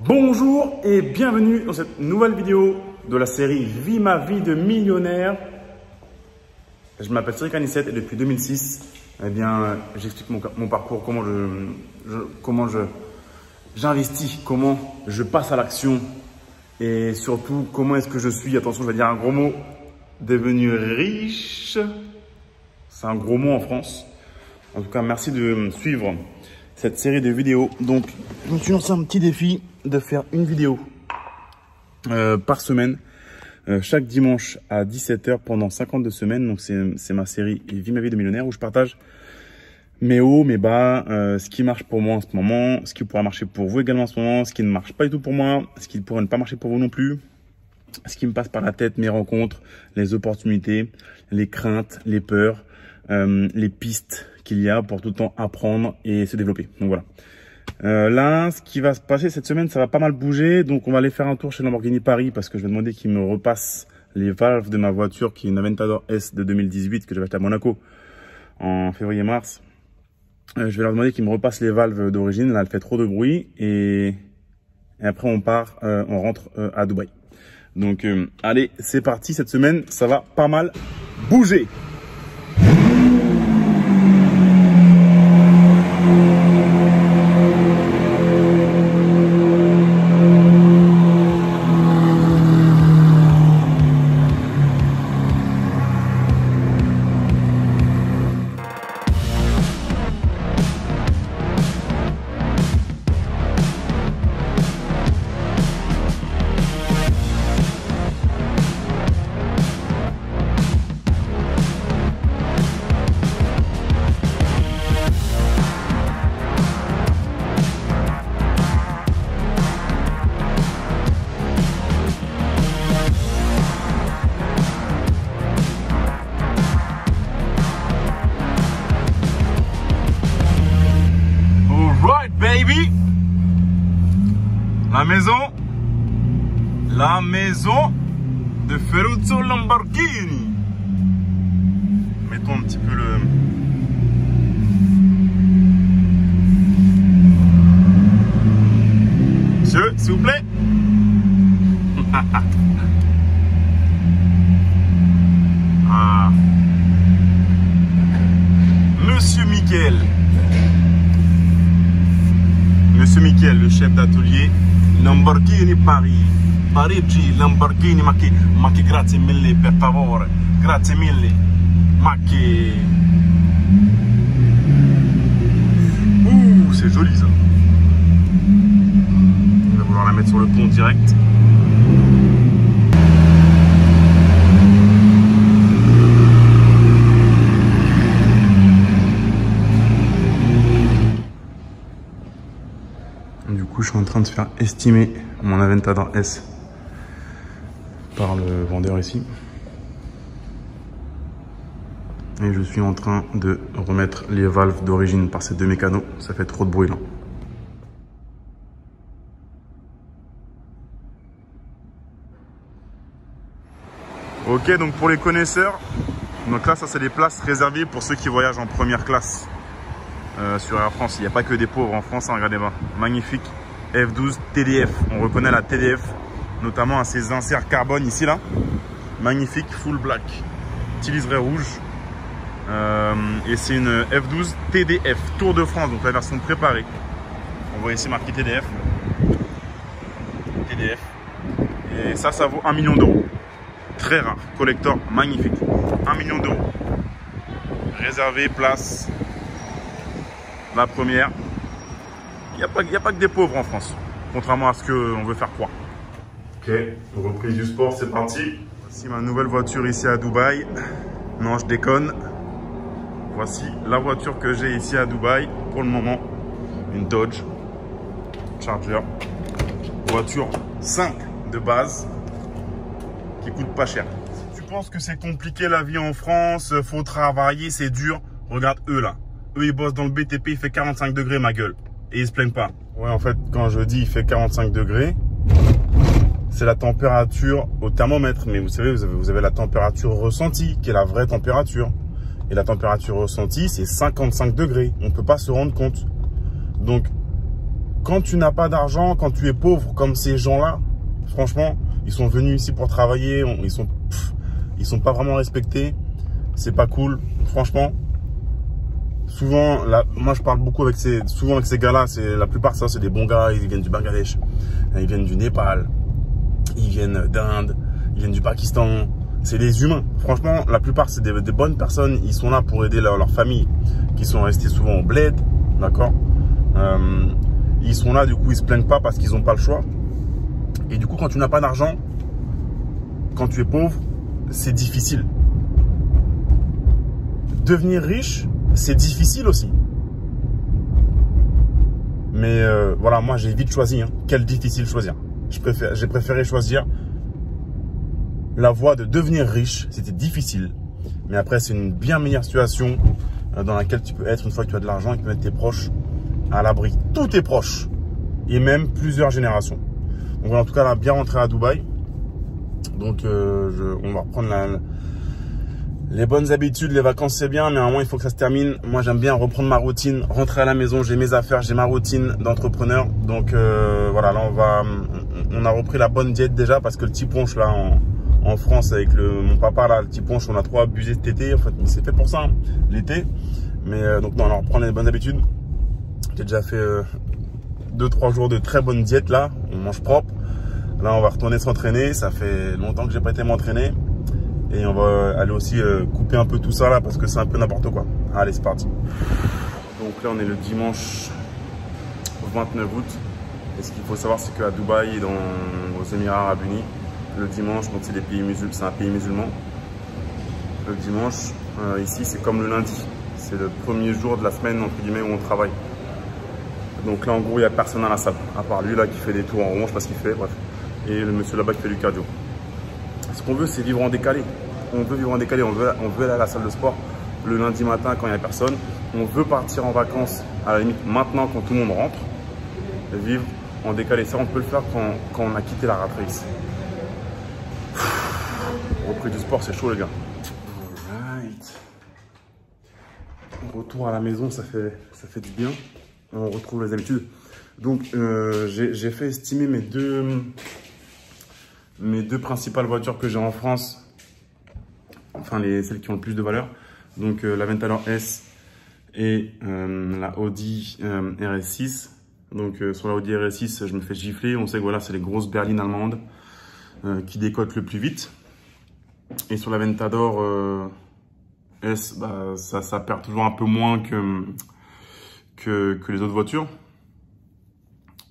Bonjour et bienvenue dans cette nouvelle vidéo de la série Vie ma vie de millionnaire. Je m'appelle Cédric Anissette et depuis 2006, j'explique mon parcours, comment j'investis, comment je passe à l'action et surtout comment est-ce que je suis, attention je vais dire un gros mot, devenu riche. C'est un gros mot en France. En tout cas, merci de suivre cette série de vidéos. Donc, je me suis lancé un petit défi de faire une vidéo par semaine, chaque dimanche à 17 h pendant 52 semaines. Donc, c'est ma série Vie ma vie de millionnaire où je partage mes hauts, mes bas, ce qui marche pour moi en ce moment, ce qui pourra marcher pour vous également en ce moment, ce qui ne marche pas du tout pour moi, ce qui pourrait ne pas marcher pour vous non plus, ce qui me passe par la tête, mes rencontres, les opportunités, les craintes, les peurs, les pistes qu'il y a pour tout le temps apprendre et se développer. Donc voilà. Là, ce qui va se passer cette semaine, ça va pas mal bouger. Donc on va aller faire un tour chez Lamborghini Paris parce que je vais demander qu'ils me repassent les valves de ma voiture qui est une Aventador S de 2018 que j'avais acheté à Monaco en février-mars. Je vais leur demander qu'ils me repassent les valves d'origine. Là, elle fait trop de bruit et après on part, on rentre à Dubaï. Donc allez, c'est parti. Cette semaine, ça va pas mal bouger. Baby, la maison de Ferruccio Lamborghini. Mettons un petit peu le... Monsieur, s'il vous plaît. Ah. Monsieur Mickaël. Monsieur Mickaël, le chef d'atelier Lamborghini Paris. Parigi Lamborghini, ma che grazie mille per favore. Grazie mille. Ma che... c'est joli ça. On va vouloir la mettre sur le pont direct. Du coup, je suis en train de faire estimer mon Aventador S par le vendeur ici. Et je suis en train de remettre les valves d'origine par ces deux mécanos. Ça fait trop de bruit là. Ok, donc pour les connaisseurs, donc là, ça c'est des places réservées pour ceux qui voyagent en première classe. Sur Air France, il n'y a pas que des pauvres en France, hein, regardez-moi, magnifique F12 TDF, on reconnaît la TDF, notamment à ces inserts carbone ici là, magnifique full black, petit liseré rouge, et c'est une F12 TDF, Tour de France, donc la version préparée, on voit ici marqué TDF, et ça vaut 1 million d'euros, très rare, collector magnifique, 1 million d'euros, réservé, place. La première, il n'y a pas que des pauvres en France, contrairement à ce qu'on veut faire croire. Ok, reprise du sport, c'est parti. Voici ma nouvelle voiture ici à Dubaï. Non, je déconne. Voici la voiture que j'ai ici à Dubaï pour le moment. Une Dodge Charger. Voiture simple de base qui coûte pas cher. Si tu penses que c'est compliqué la vie en France, faut travailler, c'est dur, regarde eux là. Eux, ils bossent dans le BTP, il fait 45 degrés, ma gueule. Et ils se plaignent pas. Ouais, en fait, quand je dis il fait 45 degrés, c'est la température au thermomètre. Mais vous savez, vous avez la température ressentie, qui est la vraie température. Et la température ressentie, c'est 55 degrés. On ne peut pas se rendre compte. Donc, quand tu n'as pas d'argent, quand tu es pauvre, comme ces gens-là, franchement, ils sont venus ici pour travailler, ils sont pas vraiment respectés. C'est pas cool, franchement. Souvent, là, moi je parle beaucoup avec ces gars-là. La plupart, ça, c'est des bons gars. Ils viennent du Bangladesh, ils viennent du Népal, ils viennent d'Inde, ils viennent du Pakistan. C'est des humains. Franchement, la plupart, c'est des bonnes personnes. Ils sont là pour aider leur famille, qui sont restés souvent au bled, d'accord. Ils sont là, du coup, ils se plaignent pas parce qu'ils n'ont pas le choix. Et du coup, quand tu n'as pas d'argent, quand tu es pauvre, c'est difficile. Devenir riche, c'est difficile aussi. Mais voilà, moi, j'ai vite choisi. Hein. Quel difficile choisir. J'ai préféré choisir la voie de devenir riche. C'était difficile. Mais après, c'est une bien meilleure situation dans laquelle tu peux être une fois que tu as de l'argent et que tu peux mettre tes proches à l'abri. Tous tes proches. Et même plusieurs générations. Donc voilà, en tout cas, là, bien rentré à Dubaï. Donc, on va reprendre les bonnes habitudes. Les vacances, c'est bien, mais à un moment, il faut que ça se termine. Moi, j'aime bien reprendre ma routine, rentrer à la maison. J'ai mes affaires, j'ai ma routine d'entrepreneur. Donc, voilà, là, on a repris la bonne diète déjà parce que le petit ponche, là, en France, avec mon papa, là, le petit ponche, on a trop abusé cet été. En fait, c'est fait pour ça, hein, l'été. Mais donc, non, on reprend les bonnes habitudes. J'ai déjà fait 2-3 jours de très bonne diète, là. On mange propre. Là, on va retourner s'entraîner. Ça fait longtemps que j'ai pas été m'entraîner. Et on va aller aussi couper un peu tout ça, là, parce que c'est un peu n'importe quoi. Allez, c'est parti. Donc là, on est le dimanche 29 août. Et ce qu'il faut savoir, c'est qu'à Dubaï, aux Émirats Arabes Unis, le dimanche, donc c'est un pays musulman. Le dimanche, ici, c'est comme le lundi. C'est le premier jour de la semaine, entre guillemets, où on travaille. Donc là, en gros, il n'y a personne à la salle, à part lui là qui fait des tours en rond, je sais pas ce qu'il fait, bref. Et le monsieur là-bas qui fait du cardio. Ce qu'on veut, c'est vivre en décalé. On veut vivre en décalé, on veut aller à la salle de sport le lundi matin quand il n'y a personne. On veut partir en vacances, à la limite, maintenant quand tout le monde rentre. Et vivre en décalé. Ça, on peut le faire quand on a quitté la rat race. Repris du sport, c'est chaud, les gars. Alright. Retour à la maison, ça fait du bien. On retrouve les habitudes. Donc, j'ai fait estimer mes deux principales voitures que j'ai en France. Enfin, celles qui ont le plus de valeur. Donc, la Ventador S et la Audi RS6. Donc, sur la Audi RS6, je me fais gifler. On sait que voilà, c'est les grosses berlines allemandes qui décotent le plus vite. Et sur la Ventador S, bah, ça perd toujours un peu moins que les autres voitures.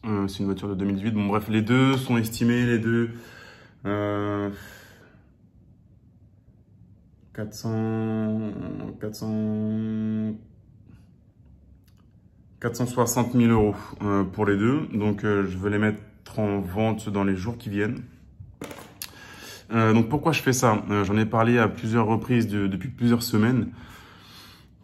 C'est une voiture de 2018. Bon, bref, les deux sont estimés, les deux 460 000 € pour les deux. Donc, je vais les mettre en vente dans les jours qui viennent. Donc, pourquoi je fais ça? J'en ai parlé à plusieurs reprises depuis plusieurs semaines.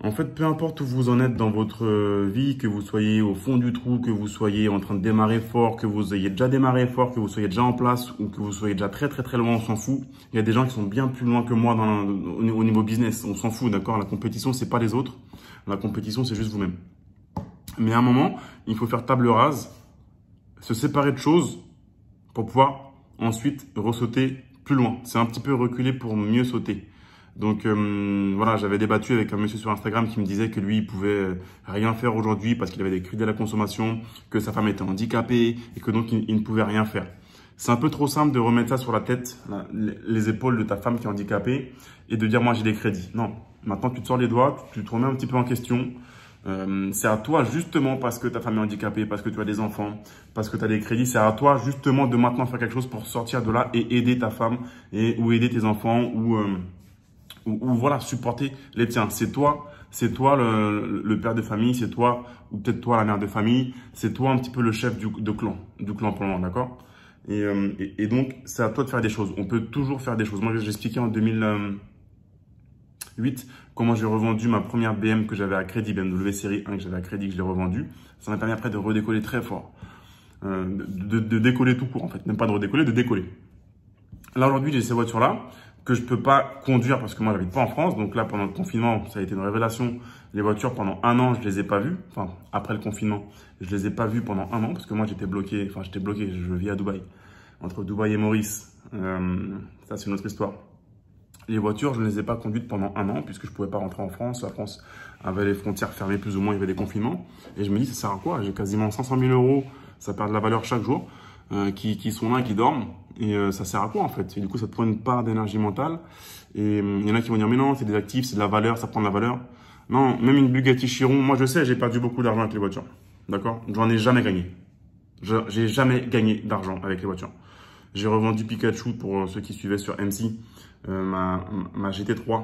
En fait, peu importe où vous en êtes dans votre vie, que vous soyez au fond du trou, que vous soyez en train de démarrer fort, que vous ayez déjà démarré fort, que vous soyez déjà en place ou que vous soyez déjà très loin, on s'en fout. Il y a des gens qui sont bien plus loin que moi au niveau business, on s'en fout, d'accord? La compétition, c'est pas les autres. La compétition, c'est juste vous-même. Mais à un moment, il faut faire table rase, se séparer de choses pour pouvoir ensuite ressauter plus loin. C'est un petit peu reculer pour mieux sauter. Donc voilà, j'avais débattu avec un monsieur sur Instagram qui me disait que lui, il pouvait rien faire aujourd'hui parce qu'il avait des crédits à la consommation, que sa femme était handicapée et que donc il ne pouvait rien faire. C'est un peu trop simple de remettre ça sur la tête, les épaules de ta femme qui est handicapée et de dire moi j'ai des crédits. Non, maintenant tu te sors les doigts, tu te remets un petit peu en question. C'est à toi justement parce que ta femme est handicapée, parce que tu as des enfants, parce que tu as des crédits, c'est à toi justement de maintenant faire quelque chose pour sortir de là et aider ta femme ou aider tes enfants ou voilà, supporter les tiens. C'est toi le père de famille, c'est toi, ou peut-être toi la mère de famille, c'est toi un petit peu le chef du clan pour le moment, d'accord? Et donc, c'est à toi de faire des choses. On peut toujours faire des choses. Moi, j'ai expliqué en 2008 comment j'ai revendu ma première BM que j'avais à crédit, BMW série 1 que j'avais à crédit, que je l'ai revendue. Ça m'a permis après de redécoller très fort. De décoller tout court, en fait. Même pas de redécoller, de décoller. Là, aujourd'hui, j'ai ces voitures-là que je peux pas conduire parce que moi, j'habite pas en France. Donc là, pendant le confinement, ça a été une révélation. Les voitures, pendant un an, je les ai pas vues. Enfin, après le confinement, je les ai pas vues pendant un an parce que moi, j'étais bloqué. Enfin, j'étais bloqué. Je vis à Dubaï. Entre Dubaï et Maurice. Ça, c'est une autre histoire. Les voitures, je ne les ai pas conduites pendant un an puisque je pouvais pas rentrer en France. La France avait les frontières fermées plus ou moins. Il y avait des confinements. Et je me dis, ça sert à quoi? J'ai quasiment 500 000 euros. Ça perd de la valeur chaque jour. Qui sont là, qui dorment. Et ça sert à quoi en fait? Et du coup, ça te prend une part d'énergie mentale. Et il y en a qui vont dire, mais non, c'est des actifs, c'est de la valeur, ça prend de la valeur. Non, même une Bugatti Chiron, moi je sais, j'ai perdu beaucoup d'argent avec les voitures. D'accord? J'en ai jamais gagné. J'ai jamais gagné d'argent avec les voitures. J'ai revendu Pikachu pour ceux qui suivaient sur MC. Ma GT3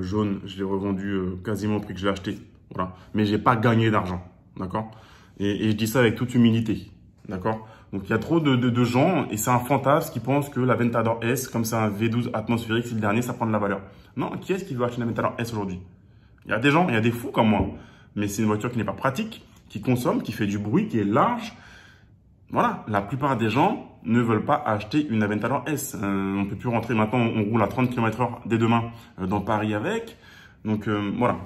jaune, je l'ai revendu quasiment au prix que je l'ai acheté. Voilà. Mais j'ai pas gagné d'argent. D'accord? Et je dis ça avec toute humilité. D'accord? Donc, il y a trop de gens, et c'est un fantasme qui pense que la Aventador S, comme c'est un V12 atmosphérique, c'est le dernier, ça prend de la valeur. Non, qui est-ce qui veut acheter une Aventador S aujourd'hui? Il y a des gens, il y a des fous comme moi. Mais c'est une voiture qui n'est pas pratique, qui consomme, qui fait du bruit, qui est large. Voilà, la plupart des gens ne veulent pas acheter une Aventador S. On ne peut plus rentrer maintenant, on roule à 30 km/h dès demain dans Paris avec. Donc, voilà.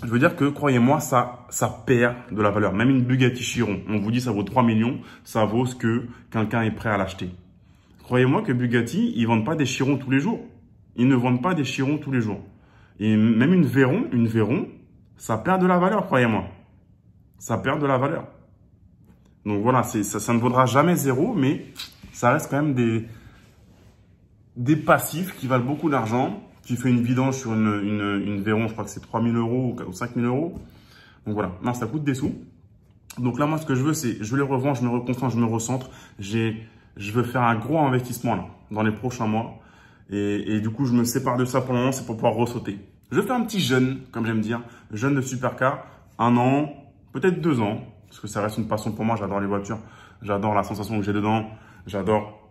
Je veux dire que, croyez-moi, ça perd de la valeur. Même une Bugatti Chiron, on vous dit ça vaut 3 millions, ça vaut ce que quelqu'un est prêt à l'acheter. Croyez-moi que Bugatti, ils vendent pas des Chirons tous les jours. Ils ne vendent pas des Chirons tous les jours. Et même une Veyron, ça perd de la valeur, croyez-moi. Ça perd de la valeur. Donc voilà, ça ne vaudra jamais zéro, mais ça reste quand même des passifs qui valent beaucoup d'argent. Tu fais une vidange sur une Veyron, je crois que c'est 3 000 euros ou 5 000 euros. Donc voilà, non, ça coûte des sous. Donc là, moi, ce que je veux, c'est, je les revends, je me reconcentre, je me recentre. Je veux faire un gros investissement là, dans les prochains mois. Et du coup, je me sépare de ça pour le moment, c'est pour pouvoir ressauter. Je fais un petit jeûne, comme j'aime dire, jeûne de supercar, 1 an, peut-être 2 ans, parce que ça reste une passion pour moi, j'adore les voitures, j'adore la sensation que j'ai dedans, j'adore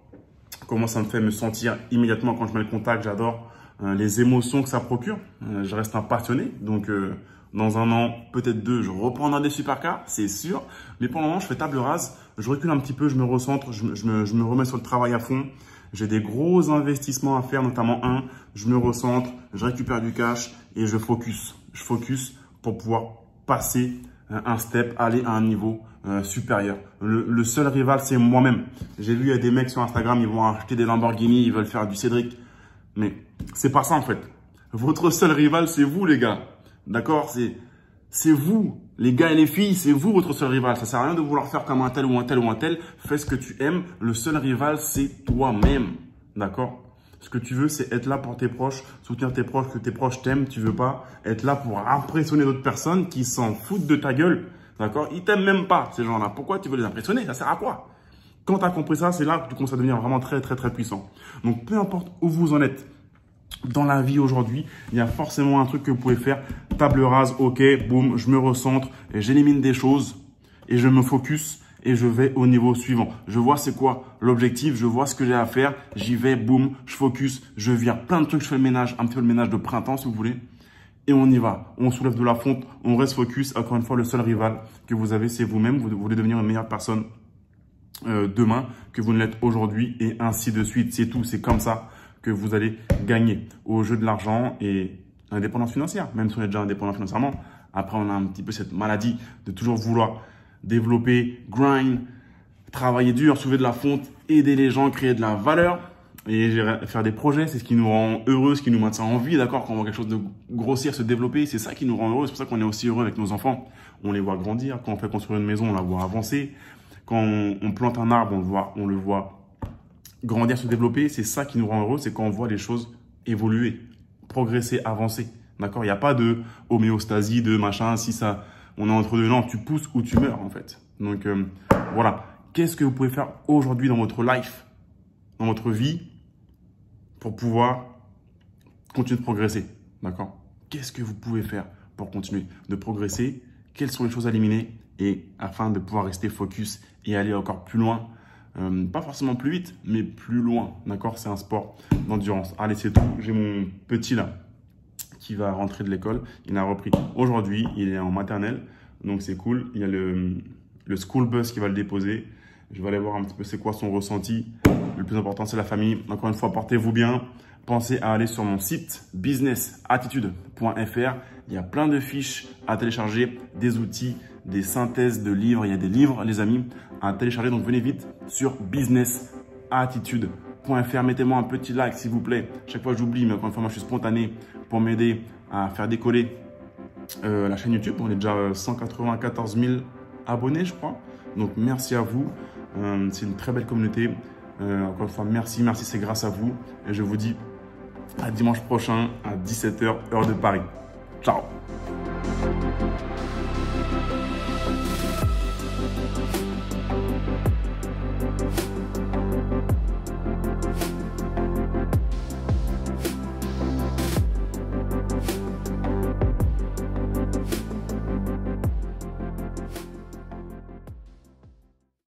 comment ça me fait me sentir immédiatement quand je mets le contact, j'adore les émotions que ça procure. Je reste un passionné, donc dans 1 an, peut-être 2, je reprendrai des supercars, c'est sûr. Mais pour le moment, je fais table rase, je recule un petit peu, je me recentre, je me remets sur le travail à fond. J'ai des gros investissements à faire, notamment je me recentre, je récupère du cash et je focus. Je focus pour pouvoir passer un step, aller à un niveau supérieur. Le seul rival, c'est moi-même. J'ai vu, il y a des mecs sur Instagram, ils vont acheter des Lamborghini, ils veulent faire du Cédric. Mais c'est pas ça en fait. Votre seul rival, c'est vous les gars. D'accord? C'est vous, les gars et les filles, c'est vous votre seul rival. Ça sert à rien de vouloir faire comme un tel ou un tel ou un tel. Fais ce que tu aimes. Le seul rival, c'est toi-même. D'accord? Ce que tu veux, c'est être là pour tes proches, soutenir tes proches, que tes proches t'aiment. Tu veux pas être là pour impressionner d'autres personnes qui s'en foutent de ta gueule. D'accord? Ils t'aiment même pas, ces gens-là. Pourquoi tu veux les impressionner? Ça sert à quoi? Quand tu as compris ça, c'est là que tu commences à devenir vraiment très, très, très puissant. Donc, peu importe où vous en êtes dans la vie aujourd'hui, il y a forcément un truc que vous pouvez faire. Table rase, ok, boum, je me recentre, et j'élimine des choses et je me focus et je vais au niveau suivant. Je vois c'est quoi l'objectif, je vois ce que j'ai à faire, j'y vais, boum, je focus, je vire plein de trucs, je fais le ménage, un petit peu le ménage de printemps si vous voulez. Et on y va, on soulève de la fonte, on reste focus. Encore une fois, le seul rival que vous avez, c'est vous-même. Vous voulez devenir une meilleure personne demain que vous ne l'êtes aujourd'hui et ainsi de suite. C'est tout, c'est comme ça que vous allez gagner au jeu de l'argent et l'indépendance financière. Même si on est déjà indépendant financièrement, après on a un petit peu cette maladie de toujours vouloir développer, grind, travailler dur, soulever de la fonte, aider les gens, créer de la valeur et faire des projets. C'est ce qui nous rend heureux, ce qui nous maintient en vie, d'accord? Quand on voit quelque chose de grossir, se développer, c'est ça qui nous rend heureux. C'est pour ça qu'on est aussi heureux avec nos enfants. On les voit grandir. Quand on fait construire une maison, on la voit avancer. Quand on plante un arbre, on le voit grandir, se développer. C'est ça qui nous rend heureux, c'est quand on voit les choses évoluer, progresser, avancer. D'accord? Il n'y a pas de homéostasie, de machin, si ça, on est entre deux. Non, tu pousses ou tu meurs, en fait. Donc, voilà. Qu'est-ce que vous pouvez faire aujourd'hui dans votre life, dans votre vie, pour pouvoir continuer de progresser? D'accord? Qu'est-ce que vous pouvez faire pour continuer de progresser? Quelles sont les choses à éliminer? Et afin de pouvoir rester focus et aller encore plus loin, pas forcément plus vite, mais plus loin. D'accord? C'est un sport d'endurance. Allez, c'est tout. J'ai mon petit là qui va rentrer de l'école. Il a repris aujourd'hui. Il est en maternelle. Donc, c'est cool. Il y a le school bus qui va le déposer. Je vais aller voir un petit peu c'est quoi son ressenti. Le plus important, c'est la famille. Encore une fois, portez-vous bien. Pensez à aller sur mon site businessattitude.fr. Il y a plein de fiches à télécharger, des outils, des synthèses de livres. Il y a des livres, les amis, à télécharger. Donc, venez vite sur businessattitude.fr. Mettez-moi un petit like, s'il vous plaît. Chaque fois, j'oublie, mais encore une fois, moi, je suis spontané pour m'aider à faire décoller la chaîne YouTube. On est déjà 194 000 abonnés, je crois. Donc, merci à vous. C'est une très belle communauté. Encore une fois, merci, c'est grâce à vous. Et je vous dis à dimanche prochain à 17 h, heure de Paris. Ciao!